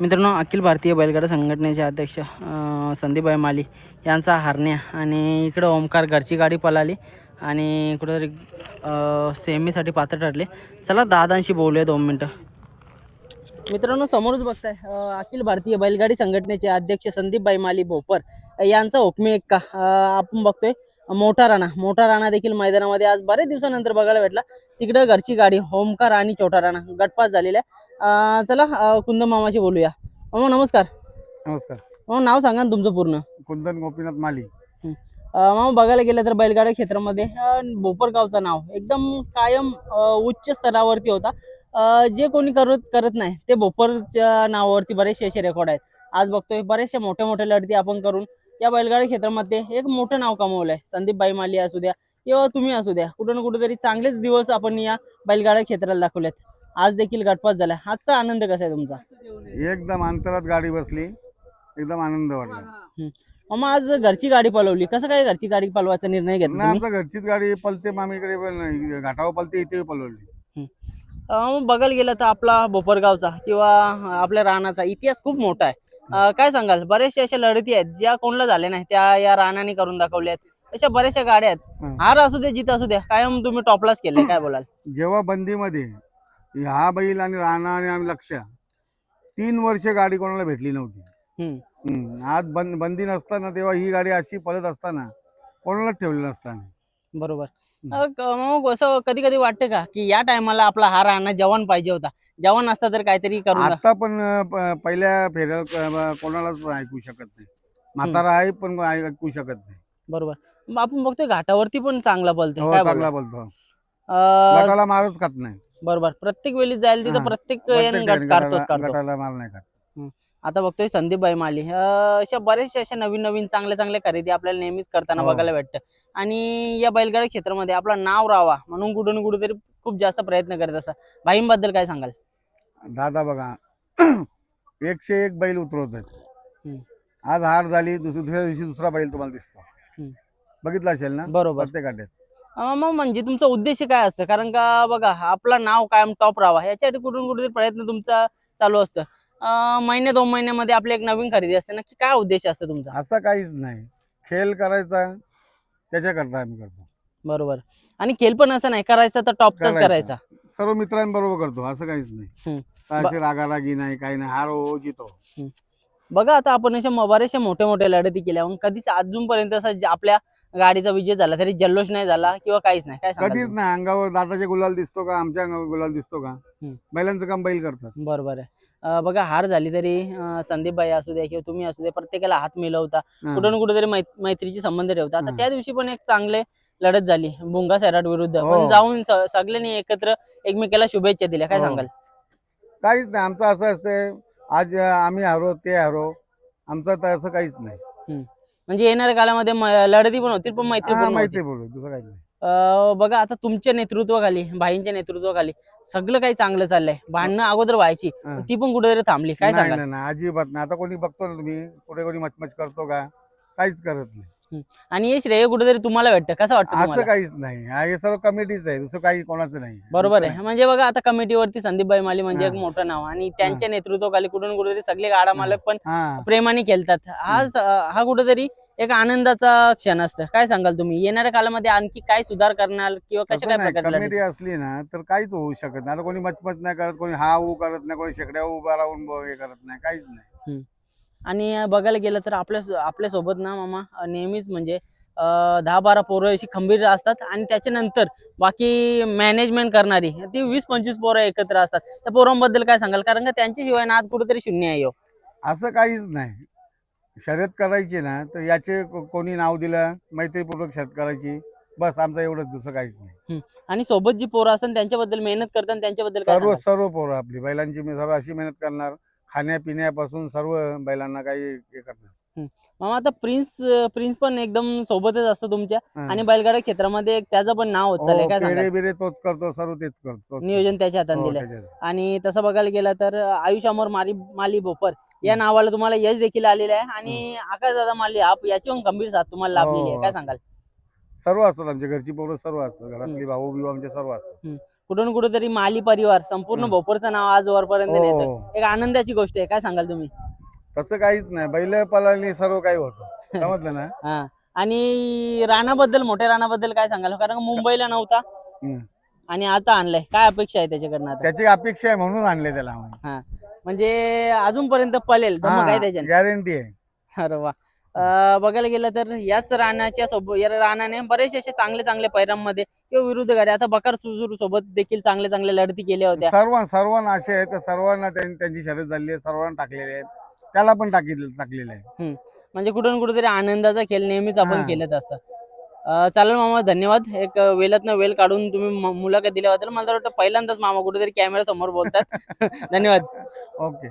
मित्रांनो, अखिल भारतीय बैलगाडा संघटनेचे अध्यक्ष संदीपभाई माली यांचा हरण्या आणि इकडं ओमकार घरची गाडी पळाली आणि कुठंतरी सेमीसाठी पात्र ठरले. चला दादांशी बोलूया 2 मिनटं. मित्रांनो, समोरच बघताय अखिल भारतीय बैलगाडी संघटनेचे अध्यक्ष संदीपभाई माली भोपर यांचा हुकमी एक्का आपण बघतोय. मोठा राणा देखील मैदानामध्ये आज बरेच दिवसानंतर बघायला भेटला. तिकडं घरची गाडी ओमकार आणि छोटा राणा गटपास झालेल्या. चला कुंदन मामाशी बोलूया. मामा नमस्कार. नमस्कार. मामा नाव सांगा ना तुमचं पूर्ण. कुंदन गोपीनाथ माली. मामा बघायला गेलं तर बैलगाडा क्षेत्रामध्ये भोपर गावचं नाव एकदम कायम उच्च स्तरावरती होता. जे कोणी करत नाही ते भोपरच्या नावावरती बरेचसे असे रेकॉर्ड आहेत. आज बघतोय बरेचशा मोठ्या लढती आपण करून या बैलगाडी क्षेत्रामध्ये एक मोठं नाव कमवलंय. संदीपभाई माली असू द्या किंवा तुम्ही असू द्या, कुठं ना कुठेतरी चांगलेच दिवस आपण या बैलगाडा क्षेत्राला दाखवलेत. आज देखील गटपास झाला. आजचा आनंद कसा आहे तुमचा? एकदम अंतरात गाडी बसली, एकदम आनंद वाटला. मामा आज घरची गाडी पळवली, कसं काय घरची गाडी पळवायचा निर्णय घेतला ना, तुम्ही? आमच्या घरचीच गाडी पलते, मामीकडे पण घाटावर पलते, इथे पलवली. बघायला गेलं तर आपला भोपरगावचा किंवा आपल्या रानाचा इतिहास खूप मोठा आहे. काय सांगाल? बरेचशे अशा लढती आहेत ज्या कोणाला झाल्या नाही, त्या या रानाने करून दाखवल्या आहेत. अशा बऱ्याचशा गाड्या आहेत. हार असू दे जित असू द्या, कायम तुम्ही टॉपलाच केलंय. काय बोलाल? जेव्हा बंदीमध्ये हा बैल आणि राणा आणि आम्ही लक्ष 3 वर्ष गाडी कोणाला भेटली नव्हती. आज बंदी नसताना तेव्हा ही गाडी अशी पळत असताना कोणालाच ठेवली नसताना. बरोबर. मग असं कधी कधी वाटतं का की या टायमाला आपला हा राणा जवान पाहिजे होता, जवान असता तर काहीतरी करून आता पण पहिल्या फेऱ्यात कोणालाच ऐकू शकत नाही. म्हातारा आहे पण ऐकू शकत नाही. बरोबर. मग आपण बघतोय घाटावरती पण चांगला पळतोय. हो, काय चांगला बोलतो? बोलतो. गटाला मारच खात नाही. बरोबर. प्रत्येक वेळी जायला तिथं प्रत्येक गट काढतोच काढतो. गटाला मार नाही खात. आता बघतोय संदीपभाई माली अशा बरेचशा अशा नवीन चांगल्या खरेदी आपल्याला नेहमीच करताना बघायला भेटतं. आणि या बैलगाडी क्षेत्रामध्ये आपलं नाव राहावा म्हणून कुठे ना कुठेतरी खूप जास्त प्रयत्न करत असा. भाईंबद्दल काय सांगाल? दादा बघा 101 बैल उतरवत आहेत. आज हार झाली, दुसऱ्या दिवशी दुसरा बैल तुम्हाला दिसतो. बघितला असेल ना? बरोबर. प्रत्येक अड्ड्यात. मग म्हणजे तुमचा उद्देश काय असतं? कारण का बघा आपलं नाव कायम टॉप राहावा याच्यासाठी कुठून कुठेतरी प्रयत्न तुमचा चालू असतं. महिने 2 महिन्यामध्ये आपली एक नवीन खरेदी असते. नक्की काय उद्देश असतो तुमचा? असं काहीच नाही. खेळ करायचा त्याच्याकरता आम्ही करतो. बरोबर. आणि खेळ पण असं नाही करायचा तर टॉपचाच करायचा. सर्व मित्रांबरोबर करतो, असं काहीच नाही. अशी रागारागी नाही, काही नाही. हार हो जितो. बघा आता आपण अशा बऱ्याचशा मोठ्या लढती केल्या, मग कधीच अजूनपर्यंत असं आपल्या गाडीचा विजय झाला तरी जल्लोष नाही झाला किंवा काहीच नाही. काय सांगाल कधीच तुम्ही? नाही. अंगावर दादाचे गुलाल दिसतो का, आमच्या अंगावर गुलाल दिसतो का? बैलांचं काम बैल करतात. बरोबर आहे. बघा हार झाली तरी संदीपभाई असू द्या किंवा तुम्ही असू द्या, प्रत्येकाला हात मिळवता, कुठं ना कुठेतरी मैत्रीचे संबंध ठेवता. आता त्या दिवशी पण एक चांगले लढत झाली भुंगा सैराट विरुद्ध. पण जाऊन सगळ्यांनी एकत्र एकमेकाला शुभेच्छा दिल्या. काय सांगाल? काहीच नाही. आमचं असं असतं, आज आम्ही हारो ते हारो, आमचं तर असं काहीच नाही. म्हणजे येणाऱ्या काळामध्ये लढती पण होतील पण मैत्री माहिती बोलू, दुसरं काही नाही. बघा आता तुमच्या नेतृत्वाखाली, भाईंच्या नेतृत्वाखाली सगळं काही चांगलं चाललंय. भांडणं अगोदर व्हायची ती पण कुठेतरी थांबली. काय सांगाल? नाही, अजिबात नाही. आता कोणी बघतो ना तुम्ही, कुठे कोणी मचमच करतो का? काहीच करत नाही. आणि हे श्रेय कुठेतरी तुम्हाला वाटतं? कसं वाटतं असं तुम्हाला? काहीच नाही. हे सर्व कमिटीच आहे, दुसरं काही कोणाचं नाही. बरोबर आहे. म्हणजे बघा आता कमिटीवरती संदीपभाई माली म्हणजे एक मोठं नाव आणि त्यांच्या नेतृत्वाखाली कुठून कुठेतरी सगळे गाडा मालक पण प्रेमाने खेळतात. हा कुठेतरी एक आनंदाचा क्षण असतं. काय सांगाल तुम्ही? येणाऱ्या काळामध्ये आणखी काय सुधार करणार किंवा कशा काय प्रकारे कमिटी असली ना तर काहीच होऊ शकत नाही. आता कोणी मचमच नाही करत, कोणी हा ऊ करत नाही, कोणी शेकड्या उभा राहून हे करत नाही, काहीच नाही. आणि बघायला गेलं तर आपल्या सोबत ना मामा नेहमीच म्हणजे 10-12 पोरं अशी खंबीर असतात आणि त्याच्यानंतर बाकी मॅनेजमेंट करणारी ती 20-25 पोरं एकत्र असतात. त्या पोरांबद्दल काय सांगाल? कारण का त्यांच्याशिवाय ना आज कुठेतरी शून्य आहे. असं काहीच नाही. शर्यत करायची ना तर याचे कोणी नाव दिलं, मैत्रीपूर्वक शर्यत करायची, बस. आमचं एवढंच, दुसरं काहीच नाही. आणि सोबत जी पोरं असतात त्यांच्याबद्दल मेहनत करतात, त्यांच्याबद्दल काय सांगाल? सर्व पोरं आपली बैलांची मी सर्व अशी मेहनत करणार, खाण्यापिण्यापासून सर्व बैलांना काही हे करणार. मामा आता प्रिन्स पण एकदम सोबतच असतो तुमच्या आणि बैलगाडा क्षेत्रामध्ये त्याचं पण नाव होत चाललंय. काय सांगाल? बिरे तोच करतो, सर्व तेच करतो. नियोजन त्याच्या हातात दिलंय. आणि तसं बघायला गेलं तर आयुष अमर माली भोपर या नावाला तुम्हाला यश देखील आलेलं आहे आणि आकाशदादा माली याची पण गंभीर साथ तुम्हाला लाभलेली आहे. काय सांगाल? सर्व असतात आमच्या घरची पोरं, सर्व असतात घरातली, भाऊ बिऊ आमचे सर्व असतात. कुठून कुठेतरी माली परिवार संपूर्ण भोपरचं नाव आज वरपर्यंत हो. नेतं. एक आनंदाची गोष्ट आहे. काय सांगाल तुम्ही? तसं काहीच नाही, बैल पळाली सर्व काही होतं. समजलं ना. हा. आणि राणाबद्दल, मोठ्या राणाबद्दल काय सांगाल? कारण का मुंबईला नव्हता हम्म. आणि आता आणलाय. काय अपेक्षा आहे त्याच्याकडनं आता? त्याची अपेक्षा आहे म्हणून आणले त्याला आम्ही. हा, म्हणजे अजूनपर्यंत पळेल धमक आहे त्याच्यात. गॅरंटी आहे. अरे वा. बघायला गेलं तर याच राणाच्या सोबत, या राणाने बरेचसे असे चांगले चांगले पैरांमध्ये किंवा विरुद्ध गाड्या, आता बकार सुजूर सोबत देखील चांगले चांगले लढती केल्या होत्या. सर्वांना असे आहेत, सर्वांना त्यांची शर्यत झाली आहे, सर्वांना टाकलेले आहेत, त्याला पण टाकलेलं आहे. म्हणजे कुठून कुठेतरी आनंदाचा खेळ नेहमीच आपण केलत असतं. चालेल मामा, धन्यवाद. एक वेळातनं वेळ काढून तुम्ही मुलाखत दिल्याबद्दल. मला तर वाटतं पहिल्यांदाच मामा कुठेतरी कॅमेरा समोर बोलतात. धन्यवाद. ओके.